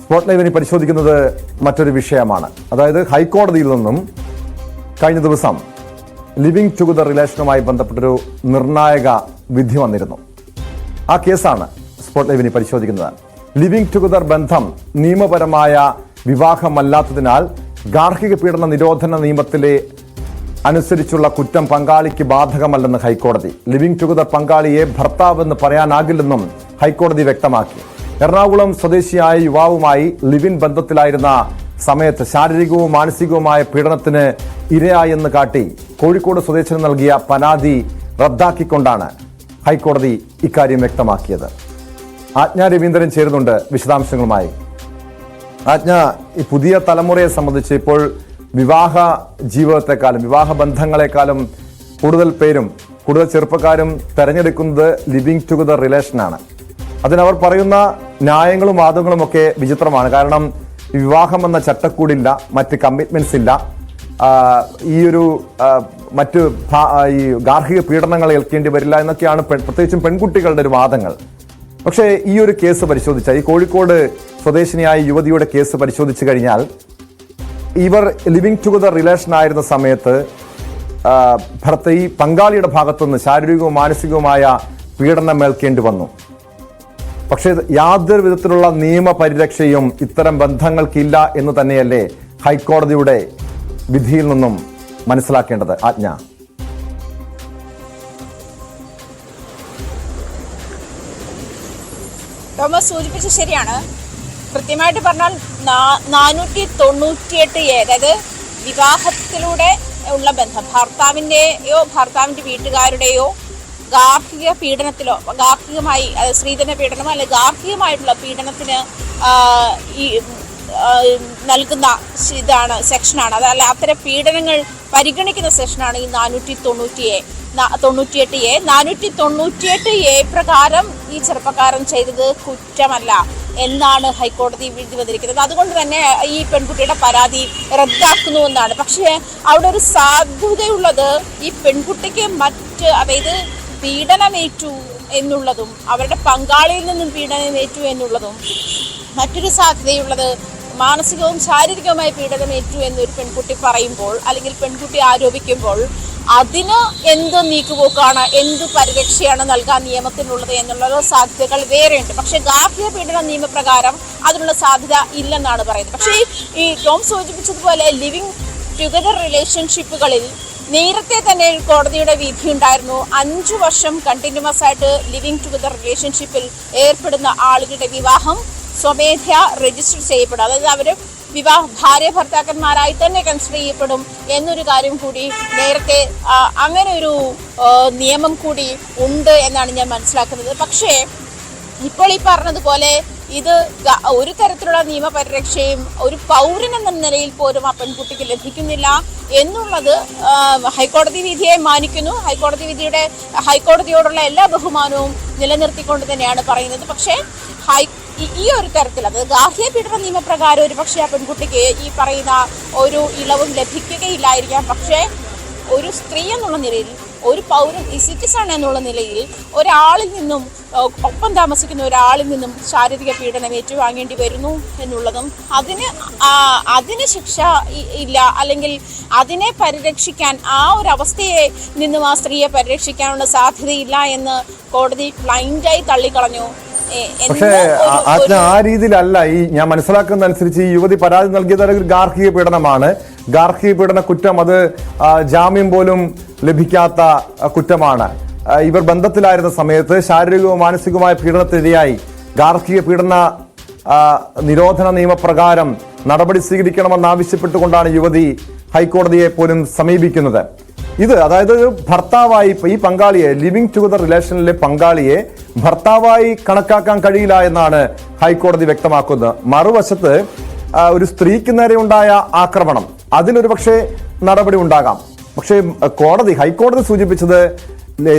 Spot ലൈവിനെ പരിശോധിക്കുന്നത് മറ്റൊരു വിഷയമാണ്. അതായത് ഹൈക്കോടതിയിൽ നിന്നും കഴിഞ്ഞ ദിവസം ലിവിംഗ് ടുഗദർ റിലേഷനുമായി ബന്ധപ്പെട്ടൊരു നിർണായക വിധി വന്നിരുന്നു. ആ കേസാണ് സ്പോട്ട് ലൈവിനെ പരിശോധിക്കുന്നത്. ലിവിംഗ് ടുഗദർ ബന്ധം നിയമപരമായ വിവാഹമല്ലാത്തതിനാൽ ഗാർഹിക പീഡന നിരോധന നിയമത്തിലെ അനുസരിച്ചുള്ള കുറ്റം പങ്കാളിക്ക് ബാധകമല്ലെന്ന് ഹൈക്കോടതി. ലിവിംഗ് ടുഗദർ പങ്കാളിയെ ഭർത്താവെന്ന് പറയാനാകില്ലെന്നും ഹൈക്കോടതി വ്യക്തമാക്കി. എറണാകുളം സ്വദേശിയായ യുവാവുമായി ലിവിൻ ബന്ധത്തിലായിരുന്ന സമയത്ത് ശാരീരികവും മാനസികവുമായ പീഡനത്തിന് ഇരയായെന്ന് കാട്ടി കോഴിക്കോട് സ്വദേശിന് നൽകിയ പരാതി റദ്ദാക്കിക്കൊണ്ടാണ് ഹൈക്കോടതി ഇക്കാര്യം വ്യക്തമാക്കിയത്. ആജ്ഞ രവീന്ദ്രൻ ചേരുന്നുണ്ട് വിശദാംശങ്ങളുമായി. ആജ്ഞ, ഈ പുതിയ തലമുറയെ സംബന്ധിച്ച് ഇപ്പോൾ വിവാഹ ജീവിതത്തെക്കാളും വിവാഹ ബന്ധങ്ങളെക്കാളും കൂടുതൽ ചെറുപ്പക്കാരും തെരഞ്ഞെടുക്കുന്നത് ലിവിംഗ് ടുഗദർ റിലേഷനാണ്. അതിനവർ പറയുന്ന ന്യായങ്ങളും വാദങ്ങളും ഒക്കെ വിചിത്രമാണ്. കാരണം വിവാഹം എന്ന ചട്ടക്കൂടില്ല, മറ്റ് കമ്മിറ്റ്മെന്റ്സ് ഇല്ല, ഈ ഗാർഹിക പീഡനങ്ങൾ ഏൽക്കേണ്ടി വരില്ല എന്നൊക്കെയാണ് പ്രത്യേകിച്ചും പെൺകുട്ടികളുടെ ഒരു വാദങ്ങൾ. പക്ഷേ ഈ ഒരു കേസ് പരിശോധിച്ചാൽ, ഈ കോഴിക്കോട് സ്വദേശിനിയായ യുവതിയുടെ കേസ് പരിശോധിച്ചു കഴിഞ്ഞാൽ, ഇവർ ലിവിംഗ് ടുഗദർ റിലേഷൻ ആയിരുന്ന സമയത്ത് ഈ പങ്കാളിയുടെ ഭാഗത്തുനിന്ന് ശാരീരികവും മാനസികവുമായ പീഡനം ഏൽക്കേണ്ടി വന്നു. പക്ഷേ യാതൊരു വിധത്തിലുള്ള നിയമപരിരക്ഷയും ഇത്തരം ബന്ധങ്ങൾക്കില്ല എന്ന് തന്നെയല്ലേ ഹൈക്കോടതിയുടെ വിധിയിൽ നിന്നും മനസ്സിലാക്കേണ്ടത്? ആജ്ഞ. തോമസ് സൂചിപ്പിച്ച ശരിയാണ്. കൃത്യമായിട്ട് പറഞ്ഞാൽ 498A, അതായത് വിവാഹത്തിലൂടെ ഉള്ള ബന്ധം, ഭർത്താവിൻ്റെയോ ഭർത്താവിൻ്റെ വീട്ടുകാരുടെയോ ഗാർഹിക പീഡനത്തിലോ ഗാർഹികമായി സ്ത്രീധന പീഡനമോ അല്ലെങ്കിൽ ഗാർഹികമായിട്ടുള്ള പീഡനത്തിന് നൽകുന്ന ഇതാണ് സെക്ഷനാണ്. അതല്ല, അത്തരം പീഡനങ്ങൾ പരിഗണിക്കുന്ന സെക്ഷനാണ് ഈ 498A. 498A പ്രകാരം ഈ ചെറുപ്പക്കാരൻ ചെയ്തത് കുറ്റമല്ല എന്നാണ് ഹൈക്കോടതി വിധി വന്നിരിക്കുന്നത്. അതുകൊണ്ട് തന്നെ ഈ പെൺകുട്ടിയുടെ പരാതി റദ്ദാക്കുന്നുവെന്നാണ്. പക്ഷേ അവിടെ ഒരു സാധ്യതയുള്ളത് ഈ പെൺകുട്ടിക്ക് അതായത് പീഡനമേറ്റു എന്നുള്ളതും അവരുടെ പങ്കാളിയിൽ നിന്നും പീഡനമേറ്റു എന്നുള്ളതും, മറ്റൊരു സാധ്യതയുള്ളത് മാനസികവും ശാരീരികവുമായ പീഡനമേറ്റു എന്നൊരു പെൺകുട്ടി പറയുമ്പോൾ അല്ലെങ്കിൽ പെൺകുട്ടി ആരോപിക്കുമ്പോൾ അതിന് എന്ത് നീക്കുപോക്കാണ്, എന്ത് പരിരക്ഷയാണ് നൽകാൻ നിയമത്തിനുള്ളത് എന്നുള്ള സാധ്യതകൾ വേറെയുണ്ട്. പക്ഷേ ഗാർഹിക പീഡന നിയമപ്രകാരം അതിനുള്ള സാധ്യത ഇല്ലെന്നാണ് പറയുന്നത്. പക്ഷേ ഈ ടോം സൂചിപ്പിച്ചതുപോലെ ലിവിംഗ് ടുഗദർ റിലേഷൻഷിപ്പുകളിൽ നേരത്തെ തന്നെ കോടതിയുടെ വിധി ഉണ്ടായിരുന്നു. 5 വർഷം കണ്ടിന്യൂസ് ആയിട്ട് ലിവിംഗ് ടുഗദർ റിലേഷൻഷിപ്പിൽ ഏർപ്പെടുന്ന ആളുകളുടെ വിവാഹം സ്വമേധയാ രജിസ്റ്റർ ചെയ്യപ്പെടും. അതായത് അവർ ഭാര്യ ഭർത്താക്കന്മാരായി തന്നെ കൺസിഡർ ചെയ്യപ്പെടും എന്നൊരു കാര്യം കൂടി നേരത്തെ അങ്ങനെ ഒരു നിയമം കൂടി ഉണ്ട് എന്നാണ് ഞാൻ മനസ്സിലാക്കുന്നത്. പക്ഷേ ഇപ്പോൾ ഈ പറഞ്ഞതുപോലെ ഇത് ഒരു തരത്തിലുള്ള നിയമപരിരക്ഷയും ഒരു പൗരൻ എന്ന നിലയിൽ പോലും ആ പെൺകുട്ടിക്ക് ലഭിക്കുന്നില്ല എന്നുള്ളത് ഹൈക്കോടതി വിധിയെ മാനിക്കുന്നു. ഹൈക്കോടതിയോടുള്ള എല്ലാ ബഹുമാനവും നിലനിർത്തിക്കൊണ്ട് തന്നെയാണ് പറയുന്നത്. പക്ഷേ ഈ ഒരു തരത്തിൽ, അത് ഗാർഹിക പീഡന നിയമപ്രകാരം ഒരു പക്ഷേ ആ പെൺകുട്ടിക്ക് ഈ പറയുന്ന ഒരു ഇളവും ലഭിക്കുകയില്ലായിരിക്കാം. പക്ഷേ ഒരു സ്ത്രീ എന്നുള്ള നിലയിൽ, ഒരു പൗരൻ, ഈ സിറ്റിസൺ എന്നുള്ള നിലയിൽ ഒരാളിൽ നിന്നും, ഒപ്പം താമസിക്കുന്ന ഒരാളിൽ നിന്നും ശാരീരിക പീഡനം ഏറ്റുവാങ്ങേണ്ടി വരുന്നു എന്നുള്ളതും അതിന് ശിക്ഷ ഇല്ല, അല്ലെങ്കിൽ അതിനെ പരിരക്ഷിക്കാൻ, ആ ഒരു അവസ്ഥയെ നിന്നും ആ സ്ത്രീയെ പരിരക്ഷിക്കാനുള്ള സാധ്യതയില്ല എന്ന് കോടതി ബ്ലൈൻഡായി തള്ളിക്കളഞ്ഞു. പക്ഷേ ആ രീതിയിലല്ല ഞാൻ മനസ്സിലാക്കുന്ന അനുസരിച്ച് ഈ യുവതി പരാതി നൽകിയത് ഒരു ഗാർഹിക പീഡനമാണ്. ഗാർഹിക പീഡന കുറ്റം അത് ജാമ്യം പോലും ലഭിക്കാത്ത കുറ്റമാണ്. ഇവർ ബന്ധത്തിലായിരുന്ന സമയത്ത് ശാരീരികവും മാനസികവുമായ പീഡനത്തിനിരയായി ഗാർഹിക പീഡന നിരോധന നിയമപ്രകാരം നടപടി സ്വീകരിക്കണമെന്നാവശ്യപ്പെട്ടുകൊണ്ടാണ് യുവതി ഹൈക്കോടതിയെ പോലും സമീപിക്കുന്നത്. അതായത് ഭർത്താവായി ഈ പങ്കാളിയെ, ലിവിംഗ് ടുഗദർ റിലേഷനിലെ പങ്കാളിയെ ഭർത്താവായി കണക്കാക്കാൻ കഴിയില്ല എന്നാണ് ഹൈക്കോടതി വ്യക്തമാക്കുന്നത്. മറുവശത്ത് ഒരു സ്ത്രീക്ക് നേരെ ഉണ്ടായ ആക്രമണം, അതിലൊരു പക്ഷേ നടപടി ഉണ്ടാകാം. പക്ഷേ ഹൈക്കോടതി സൂചിപ്പിച്ചത്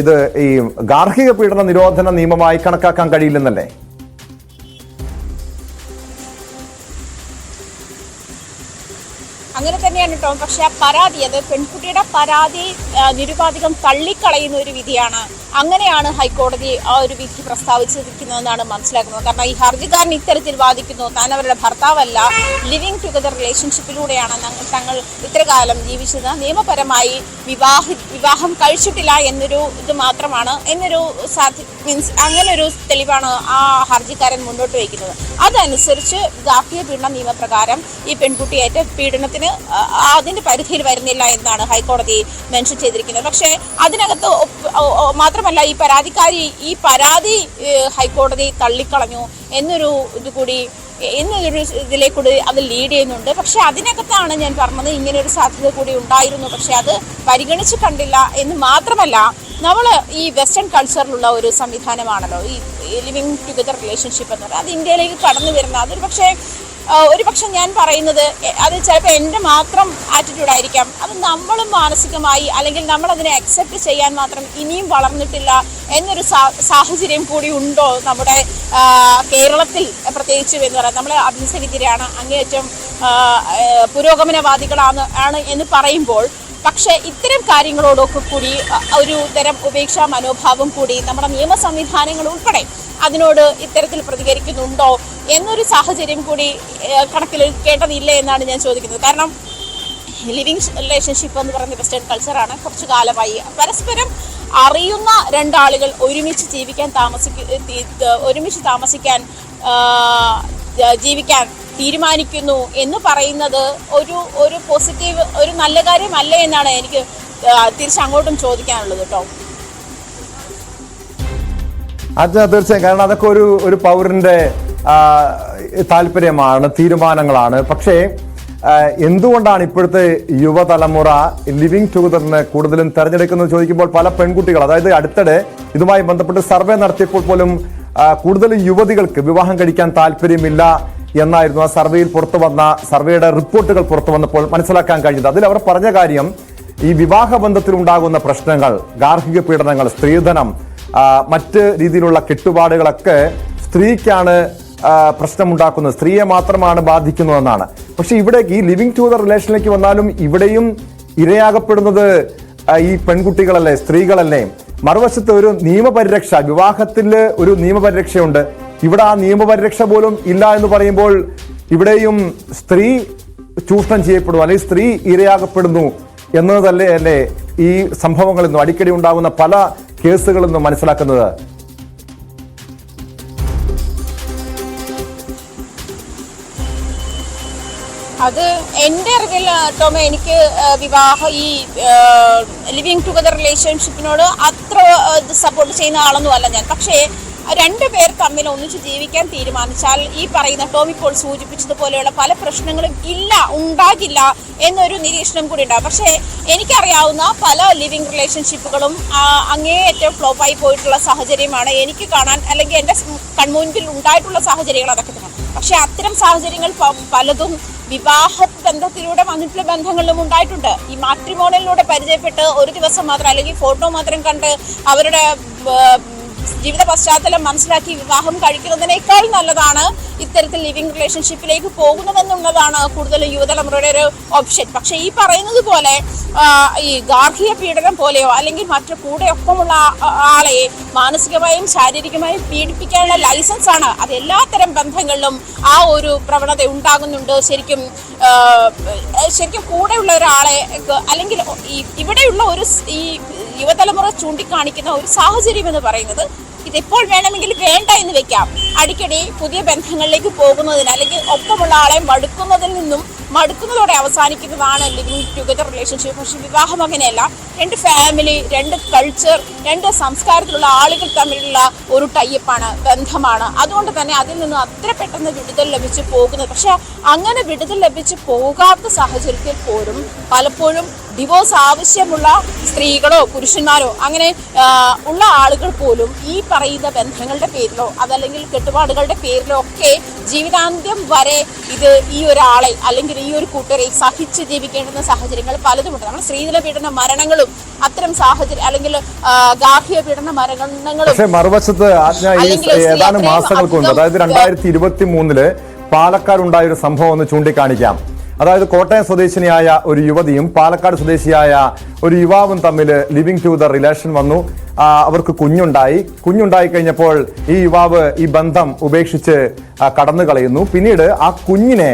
ഇത് ഈ ഗാർഹിക പീഡന നിരോധന നിയമമായി കണക്കാക്കാൻ കഴിയില്ലെന്നല്ലേ? അങ്ങനെ തന്നെയാണ് കേട്ടോ. പക്ഷെ ആ പരാതി, അത് പെൺകുട്ടിയുടെ പരാതി നിരുപാധികം തള്ളിക്കളയുന്ന ഒരു വിധിയാണ്. അങ്ങനെയാണ് ഹൈക്കോടതി ആ ഒരു വിധി പ്രസ്താവിച്ചിരിക്കുന്നതെന്നാണ് മനസ്സിലാക്കുന്നത്. കാരണം ഈ ഹർജിക്കാരൻ ഇത്തരത്തിൽ വാദിക്കുന്നു, താൻ അവരുടെ ഭർത്താവല്ല, ലിവിങ് ടുഗദർ റിലേഷൻഷിപ്പിലൂടെയാണ് തങ്ങൾ ഇത്രകാലം ജീവിച്ചത്, നിയമപരമായി വിവാഹം കഴിച്ചിട്ടില്ല എന്നൊരു ഇത് മാത്രമാണ്, എന്നൊരു മീൻസ് അങ്ങനെ ഒരു തെളിവാണ് ആ ഹർജിക്കാരൻ മുന്നോട്ട് വയ്ക്കുന്നത്. അതനുസരിച്ച് ഗാർഹിക പീഡന നിയമപ്രകാരം ഈ പെൺകുട്ടിയേറ്റ പീഡനത്തിന് അതിന്റെ പരിധിയിൽ വരുന്നില്ല എന്നാണ് ഹൈക്കോടതി മെൻഷൻ ചെയ്തിരിക്കുന്നത്. പക്ഷേ അതിനകത്ത് മാത്രമല്ല ഈ പരാതി ഹൈക്കോടതി തള്ളിക്കളഞ്ഞു എന്നൊരു ഇതിലേക്കൂടി അത് ലീഡ് ചെയ്യുന്നുണ്ട്. പക്ഷെ അതിനകത്താണ് ഞാൻ പറഞ്ഞത്, ഇങ്ങനെ ഒരു സാധ്യത കൂടി ഉണ്ടായിരുന്നു, പക്ഷെ അത് പരിഗണിച്ച് കണ്ടില്ല എന്ന് മാത്രമല്ല, നമ്മൾ ഈ വെസ്റ്റേൺ കൾച്ചറിലുള്ള ഒരു സംവിധാനമാണല്ലോ ഈ ലിവിങ് ടുഗദർ റിലേഷൻഷിപ്പ് എന്ന് പറയുന്നത്. അത് ഇന്ത്യയിലേക്ക് കടന്നു വരുന്ന ഒരു പക്ഷെ ഞാൻ പറയുന്നത് അത് ചിലപ്പോൾ എൻ്റെ മാത്രം ആറ്റിറ്റ്യൂഡ് ആയിരിക്കാം. അത് നമ്മളും മാനസികമായി അല്ലെങ്കിൽ നമ്മളതിനെ അക്സെപ്റ്റ് ചെയ്യാൻ മാത്രം ഇനിയും വളർന്നിട്ടില്ല എന്നൊരു സാഹചര്യം കൂടി ഉണ്ടോ നമ്മുടെ കേരളത്തിൽ പ്രത്യേകിച്ച് എന്ന് പറയാം. നമ്മൾ അഭ്യസവിദ്യരാണ്, അങ്ങേയറ്റം പുരോഗമനവാദികളാണ് എന്ന് പറയുമ്പോൾ, പക്ഷേ ഇത്തരം കാര്യങ്ങളോടൊക്കെ കൂടി ഒരു തരം ഉപേക്ഷാ മനോഭാവം കൂടി നമ്മുടെ നിയമ സംവിധാനങ്ങൾ ഉൾപ്പെടെ അതിനോട് ഇത്തരത്തിൽ പ്രതികരിക്കുന്നുണ്ടോ എന്നൊരു സാഹചര്യം കൂടി കണക്കിലെടുക്കേണ്ടതില്ലേ എന്നാണ് ഞാൻ ചോദിക്കുന്നത്. കാരണം ലിവിങ് റിലേഷൻഷിപ്പ് എന്ന് പറയുന്ന വെസ്റ്റേൺ കൾച്ചറാണ്. കുറച്ചു കാലമായി പരസ്പരം അറിയുന്ന രണ്ടാളുകൾ ഒരുമിച്ച് ജീവിക്കാൻ തീരുമാനിക്കുന്നു എന്ന് പറയുന്നത് ഒരു പോസിറ്റീവ്, ഒരു നല്ല കാര്യമല്ലേ എന്നാണ് എനിക്ക് തിരിച്ചങ്ങോട്ടും ചോദിക്കാനുള്ളത് കേട്ടോ. അത് തീർച്ചയായും, കാരണം അതൊക്കെ ഒരു പൗരന്റെ താല്പര്യമാണ്, തീരുമാനങ്ങളാണ്. പക്ഷേ എന്തുകൊണ്ടാണ് ഇപ്പോഴത്തെ യുവതലമുറ ലിവിങ് ടുഗദറിനെ കൂടുതലും തെരഞ്ഞെടുക്കുന്നത് ചോദിക്കുമ്പോൾ പല പെൺകുട്ടികൾ, അതായത് അടുത്തിടെ ഇതുമായി ബന്ധപ്പെട്ട് സർവേ നടത്തിയപ്പോൾ പോലും കൂടുതൽ യുവതികൾക്ക് വിവാഹം കഴിക്കാൻ താല്പര്യമില്ല എന്നായിരുന്നു ആ സർവേയുടെ റിപ്പോർട്ടുകൾ പുറത്തു വന്നപ്പോൾ മനസ്സിലാക്കാൻ കഴിഞ്ഞത്. അതിൽ അവർ പറഞ്ഞ കാര്യം, ഈ വിവാഹ ബന്ധത്തിൽ ഉണ്ടാകുന്ന പ്രശ്നങ്ങൾ, ഗാർഹിക പീഡനങ്ങൾ, സ്ത്രീധനം, മറ്റ് രീതിയിലുള്ള കെട്ടുപാടുകളൊക്കെ സ്ത്രീക്കാണ് പ്രശ്നമുണ്ടാക്കുന്നത്, സ്ത്രീയെ മാത്രമാണ് ബാധിക്കുന്നതെന്നാണ്. പക്ഷെ ഇവിടെ ഈ ലിവിങ് ടുഗദർ റിലേഷനിലേക്ക് വന്നാലും ഇവിടെയും ഇരയാകപ്പെടുന്നത് ഈ പെൺകുട്ടികളല്ലേ, സ്ത്രീകളല്ലേ. മറുവശത്ത് ഒരു നിയമപരിരക്ഷ, വിവാഹത്തിൽ ഒരു നിയമപരിരക്ഷയുണ്ട്, ഇവിടെ ആ നിയമപരിരക്ഷ പോലും ഇല്ല എന്ന് പറയുമ്പോൾ ഇവിടെയും സ്ത്രീ ചൂഷണം ചെയ്യപ്പെടുന്നു, അല്ലെങ്കിൽ സ്ത്രീ ഇരയാകപ്പെടുന്നു എന്നതല്ലേ ഈ സംഭവങ്ങളിൽ നിന്നും, അടിക്കടി ഉണ്ടാകുന്ന പല കേസുകളിൽ നിന്നും മനസ്സിലാക്കുന്നത്. അത് എൻ്റെ അറിവിൽ ടോമ, എനിക്ക് ഈ ലിവിങ് ടുഗദർ റിലേഷൻഷിപ്പിനോട് അത്ര സപ്പോർട്ട് ചെയ്യുന്ന ആളൊന്നും അല്ല ഞാൻ. പക്ഷേ രണ്ടുപേർ തമ്മിൽ ഒന്നിച്ച് ജീവിക്കാൻ തീരുമാനിച്ചാൽ ഈ പറയുന്ന ടോം ഇപ്പോൾ സൂചിപ്പിച്ചതുപോലെയുള്ള പല പ്രശ്നങ്ങളും ഉണ്ടാകില്ല എന്നൊരു നിരീക്ഷണം കൂടി ഉണ്ടാകും. പക്ഷേ എനിക്കറിയാവുന്ന പല ലിവിങ് റിലേഷൻഷിപ്പുകളും അങ്ങേയറ്റം ഫ്ലോപ്പായി പോയിട്ടുള്ള സാഹചര്യമാണ് എനിക്ക് കാണാൻ, അല്ലെങ്കിൽ എൻ്റെ കൺമുൻപിൽ ഉണ്ടായിട്ടുള്ള സാഹചര്യങ്ങൾ അതൊക്കെ തന്നെ. പക്ഷെ അത്തരം സാഹചര്യങ്ങൾ പലതും വിവാഹ ബന്ധത്തിലൂടെ വന്നിട്ടുള്ള ബന്ധങ്ങളിലും ഉണ്ടായിട്ടുണ്ട്. ഈ മാട്രിമോണിയലിലൂടെ പരിചയപ്പെട്ട് ഒരു ദിവസം മാത്രം അല്ലെങ്കിൽ ഫോട്ടോ മാത്രം കണ്ട് അവരുടെ ജീവിത പശ്ചാത്തലം മനസ്സിലാക്കി വിവാഹം കഴിക്കുന്നതിനേക്കാൾ നല്ലതാണ് ഇത്തരത്തിൽ ലിവിങ് റിലേഷൻഷിപ്പിലേക്ക് പോകുന്നതെന്നുള്ളതാണ് കൂടുതൽ യുവതലമുറയുടെ ഒരു ഓപ്ഷൻ. പക്ഷെ ഈ പറയുന്നത് പോലെ ഈ ഗാർഹിക പീഡനം പോലെയോ അല്ലെങ്കിൽ മറ്റു കൂടെ ഒപ്പമുള്ള ആളെ മാനസികമായും ശാരീരികമായും പീഡിപ്പിക്കാനുള്ള ലൈസൻസ് ആണ് അത് എല്ലാത്തരം ബന്ധങ്ങളിലും ആ ഒരു പ്രവണത ഉണ്ടാകുന്നുണ്ട്. ശരിക്കും കൂടെയുള്ള ഒരാളെ അല്ലെങ്കിൽ ഇവിടെയുള്ള ഈ യുവതലമുറ ചൂണ്ടിക്കാണിക്കുന്ന ഒരു സാഹചര്യം എന്ന് പറയുന്നത് ഇതെപ്പോൾ വേണമെങ്കിലും വേണ്ട എന്ന് വെക്കാം. അടിക്കടി പുതിയ ബന്ധങ്ങളിലേക്ക് പോകുന്നതിന് അല്ലെങ്കിൽ ഒപ്പമുള്ള ആളെ മടുക്കുന്നതോടെ അവസാനിക്കുന്നതാണ് ലിവിങ് ടുഗദർ റിലേഷൻഷിപ്പ്. പക്ഷെ വിവാഹം അങ്ങനെയല്ല. രണ്ട് ഫാമിലി, രണ്ട് കൾച്ചർ, രണ്ട് സംസ്കാരത്തിലുള്ള ആളുകൾ തമ്മിലുള്ള ഒരു ടൈപ്പാണ്, ബന്ധമാണ്. അതുകൊണ്ട് തന്നെ അതിൽ നിന്ന് അത്ര പെട്ടെന്ന് വിടുതൽ ലഭിച്ച് പോകുന്നത്. പക്ഷെ അങ്ങനെ വിടുതൽ ലഭിച്ച് പോകാത്ത സാഹചര്യത്തിൽ പോലും പലപ്പോഴും ഡിവോഴ്സ് ആവശ്യമുള്ള സ്ത്രീകളോ പുരുഷന്മാരോ അങ്ങനെ ഉള്ള ആളുകൾ പോലും ഈ പറയുന്ന ബന്ധങ്ങളുടെ പേരിലോ അതല്ലെങ്കിൽ കെട്ടുപാടുകളുടെ പേരിലോ ഒക്കെ ജീവിതാന്ത്യം വരെ ഈ ഒരാളെ അല്ലെങ്കിൽ ഈ ഒരു കൂട്ടരെ സഹിച്ച് ജീവിക്കേണ്ടുന്ന സാഹചര്യങ്ങൾ പലതുമുണ്ട്. നമ്മൾ സ്ത്രീധന പീഡന മരണങ്ങളും അത്തരം സാഹചര്യം അല്ലെങ്കിൽ ഗാർഹിക പീഡന മരണങ്ങളും. പക്ഷേ മറുവശത്ത് ഏതാനും മാസങ്ങൾക്ക് മുൻപ്, അതായത് 2023 പാലക്കാട് ഉണ്ടായ ഒരു സംഭവം ഒന്ന് ചൂണ്ടിക്കാണിക്കാം. അതായത് കോട്ടയം സ്വദേശിനിയായ ഒരു യുവതിയും പാലക്കാട് സ്വദേശിയായ ഒരു യുവാവും തമ്മിൽ ലിവിംഗ് ടുഗദർ റിലേഷൻ വന്നു. അവർക്ക് കുഞ്ഞുണ്ടായി കഴിഞ്ഞപ്പോൾ ഈ യുവാവ് ഈ ബന്ധം ഉപേക്ഷിച്ച് കടന്നു കളയുന്നു. പിന്നീട് ആ കുഞ്ഞിനെ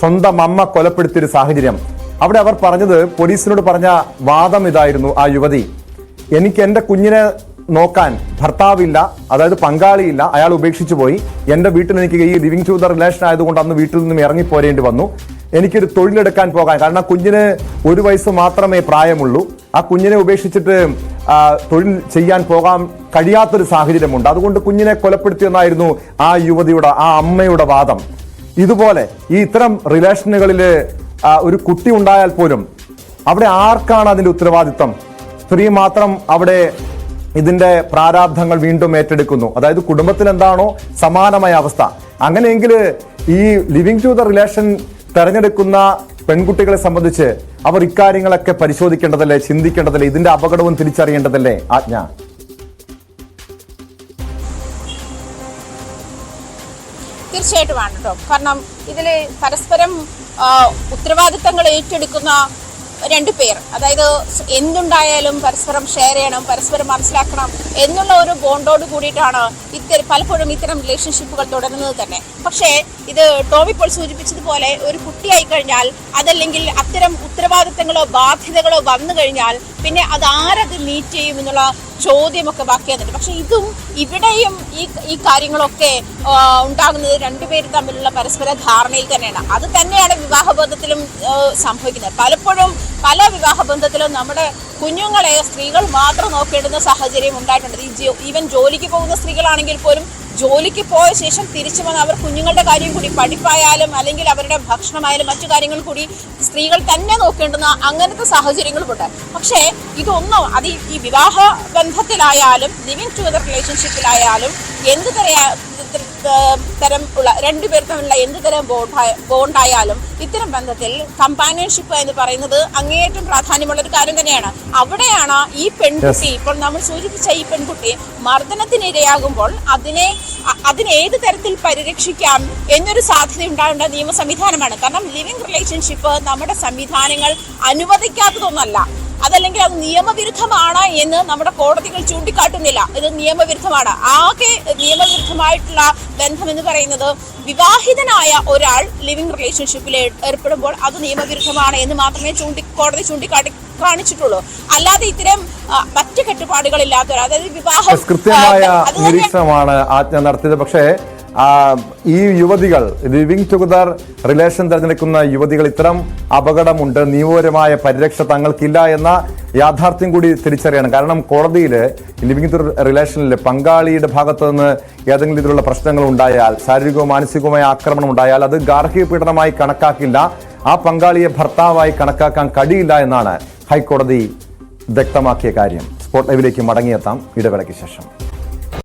സ്വന്തം അമ്മ കൊലപ്പെടുത്തിയൊരു സാഹചര്യം. അവിടെ അവർ പറഞ്ഞത്, പോലീസിനോട് പറഞ്ഞ വാദം ഇതായിരുന്നു. ആ യുവതി, എനിക്ക് എൻ്റെ കുഞ്ഞിനെ നോക്കാൻ ഭർത്താവില്ല, അതായത് പങ്കാളിയില്ല, അയാൾ ഉപേക്ഷിച്ചു പോയി. എൻ്റെ വീട്ടിൽ എനിക്ക് ഈ ലിവിംഗ് ടുഗദർ റിലേഷൻ ആയതുകൊണ്ട് അന്ന് വീട്ടിൽ നിന്നും ഇറങ്ങിപ്പോരേണ്ടി വന്നു. എനിക്കൊരു തൊഴിലെടുക്കാൻ പോകാൻ, കാരണം കുഞ്ഞിന് 1 വയസ്സ് മാത്രമേ പ്രായമുള്ളൂ. ആ കുഞ്ഞിനെ ഉപേക്ഷിച്ചിട്ട് തൊഴിൽ ചെയ്യാൻ പോകാൻ കഴിയാത്തൊരു സാഹചര്യമുണ്ട്. അതുകൊണ്ട് കുഞ്ഞിനെ കൊലപ്പെടുത്തിയെന്നായിരുന്നു ആ യുവതിയുടെ, ആ അമ്മയുടെ വാദം. ഇതുപോലെ ഈ ഇത്തരം റിലേഷനുകളിൽ ഒരു കുട്ടി ഉണ്ടായാൽ പോലും അവിടെ ആർക്കാണ് അതിന്റെ ഉത്തരവാദിത്വം? സ്ത്രീ മാത്രം അവിടെ ഇതിന്റെ പ്രാരാബ്ധങ്ങൾ വീണ്ടും ഏറ്റെടുക്കുന്നു. അതായത് കുടുംബത്തിൽ എന്താണോ സമാനമായ അവസ്ഥ. അങ്ങനെയെങ്കിൽ ഈ ലിവിംഗ് ടുഗദർ റിലേഷൻ തെരഞ്ഞെടുക്കുന്ന പെൺകുട്ടികളെ സംബന്ധിച്ച് അവർ ഇക്കാര്യങ്ങളൊക്കെ പരിശോധിക്കേണ്ടതല്ലേ, ചിന്തിക്കേണ്ടതല്ലേ, ഇതിന്റെ അപകടവും തിരിച്ചറിയേണ്ടതല്ലേ ആജ്ഞ? തീർച്ചയായിട്ടുമാണ് കേട്ടോ. കാരണം ഇതിൽ പരസ്പരം ഉത്തരവാദിത്തങ്ങൾ ഏറ്റെടുക്കുന്ന 2 പേർ, അതായത് എന്തുണ്ടായാലും പരസ്പരം ഷെയർ ചെയ്യണം, പരസ്പരം മനസ്സിലാക്കണം എന്നുള്ള ഒരു ബോണ്ടോട് കൂടിയിട്ടാണ് പലപ്പോഴും ഇത്തരം റിലേഷൻഷിപ്പുകൾ തുടരുന്നത് തന്നെ. പക്ഷേ ഇത് ടോമി ഇപ്പോൾ സൂചിപ്പിച്ചതുപോലെ ഒരു കുട്ടിയായി കഴിഞ്ഞാൽ, അതല്ലെങ്കിൽ അത്തരം ഉത്തരവാദിത്തങ്ങളോ ബാധ്യതകളോ വന്നു കഴിഞ്ഞാൽ പിന്നെ അത് ആരത് മീറ്റ് ചെയ്യും എന്നുള്ള ചോദ്യമൊക്കെ ബാക്കിയാകുന്നുണ്ട്. പക്ഷെ ഇവിടെയും ഈ കാര്യങ്ങളൊക്കെ ഉണ്ടാകുന്നത് 2 പേര് തമ്മിലുള്ള പരസ്പര ധാരണയിൽ തന്നെയാണ്. അത് തന്നെയാണ് വിവാഹബന്ധത്തിലും സംഭവിക്കുന്നത്. പലപ്പോഴും പല വിവാഹബന്ധത്തിലും നമ്മുടെ കുഞ്ഞുങ്ങളെ സ്ത്രീകൾ മാത്രം നോക്കേണ്ടുന്ന സാഹചര്യം ഉണ്ടായിട്ടുണ്ട്. ഈവൻ ജോലിക്ക് പോകുന്ന സ്ത്രീകളാണെങ്കിൽ പോലും ജോലിക്ക് പോയ ശേഷം തിരിച്ചു വന്ന് അവർ കുഞ്ഞുങ്ങളുടെ കാര്യം കൂടി, പഠിപ്പായാലും അല്ലെങ്കിൽ അവരുടെ ഭക്ഷണമായാലും മറ്റു കാര്യങ്ങൾ കൂടി സ്ത്രീകൾ തന്നെ നോക്കേണ്ടുന്ന അങ്ങനത്തെ സാഹചര്യങ്ങളുമുണ്ട്. പക്ഷേ ഇതൊന്നും അത് ഈ വിവാഹ ബന്ധത്തിലായാലും ലിവിംഗ് ടുഗദർ റിലേഷൻഷിപ്പിലായാലും എന്ത് തരം ഉള്ള 2 പേർ തമ്മിലുള്ള എന്ത് തരം ബോണ്ടായാലും ഇത്തരം ബന്ധത്തിൽ കമ്പാനിയൻഷിപ്പ് എന്ന് പറയുന്നത് അങ്ങേയറ്റം പ്രാധാന്യമുള്ള ഒരു കാര്യം തന്നെയാണ്. അവിടെയാണ് ഈ പെൺകുട്ടി, ഇപ്പോൾ നമ്മൾ സൂചിപ്പിച്ച ഈ പെൺകുട്ടി മർദ്ദനത്തിനിരയാകുമ്പോൾ അതിനെ ഏത് തരത്തിൽ പരിരക്ഷിക്കാം എന്നൊരു സാധ്യത ഉണ്ടാകേണ്ട നിയമ സംവിധാനമാണ്. കാരണം ലിവിംഗ് റിലേഷൻഷിപ്പ് നമ്മുടെ സംവിധാനങ്ങൾ അനുവദിക്കാത്തതൊന്നല്ല. അതല്ലെങ്കിൽ അത് നിയമവിരുദ്ധമാണ് എന്ന് നമ്മുടെ കോടതികൾ ചൂണ്ടിക്കാട്ടുന്നില്ല. ഇത് നിയമവിരുദ്ധമാണ്. ആകെ നിയമവിരുദ്ധമായിട്ടുള്ള ബന്ധം എന്ന് പറയുന്നത് വിവാഹിതനായ ഒരാൾ ലിവിംഗ് റിലേഷൻഷിപ്പിൽ ഏർപ്പെടുമ്പോൾ അത് നിയമവിരുദ്ധമാണ് എന്ന് മാത്രമേ കോടതി കാണിച്ചിട്ടുള്ളൂ. അല്ലാതെ ഇത്തരം മറ്റു കെട്ടുപാടുകളില്ലാത്തവർ, അതായത് വിവാഹം കൃത്യമായ നിരീക്ഷണമാണ് ആജ്ഞ നടത്തിയത്. പക്ഷേ ഈ യുവതികൾ, ലിവിംഗ് ടുഗദർ റിലേഷൻ തിരഞ്ഞെടുക്കുന്ന യുവതികൾ, ഇത്തരം അപകടമുണ്ട്, നിയമപരമായ പരിരക്ഷ തങ്ങൾക്കില്ല എന്ന യാഥാർത്ഥ്യം കൂടി തിരിച്ചറിയണം. കാരണം കോടതിയിൽ ലിവിംഗ് ടുഗദർ റിലേഷനിൽ പങ്കാളിയുടെ ഭാഗത്തു നിന്ന് ഏതെങ്കിലും രീതിയിലുള്ള പ്രശ്നങ്ങൾ ഉണ്ടായാൽ, ശാരീരികവും മാനസികവുമായ ആക്രമണം ഉണ്ടായാൽ അത് ഗാർഹിക പീഡനമായി കണക്കാക്കില്ല, ആ പങ്കാളിയെ ഭർത്താവായി കണക്കാക്കാൻ കഴിയില്ല എന്നാണ് ഹൈക്കോടതി വ്യക്തമാക്കിയ കാര്യം. സ്പോട്ട് ലൈവിലേക്ക് മടങ്ങിയെത്താം ഇടവേളയ്ക്ക് ശേഷം.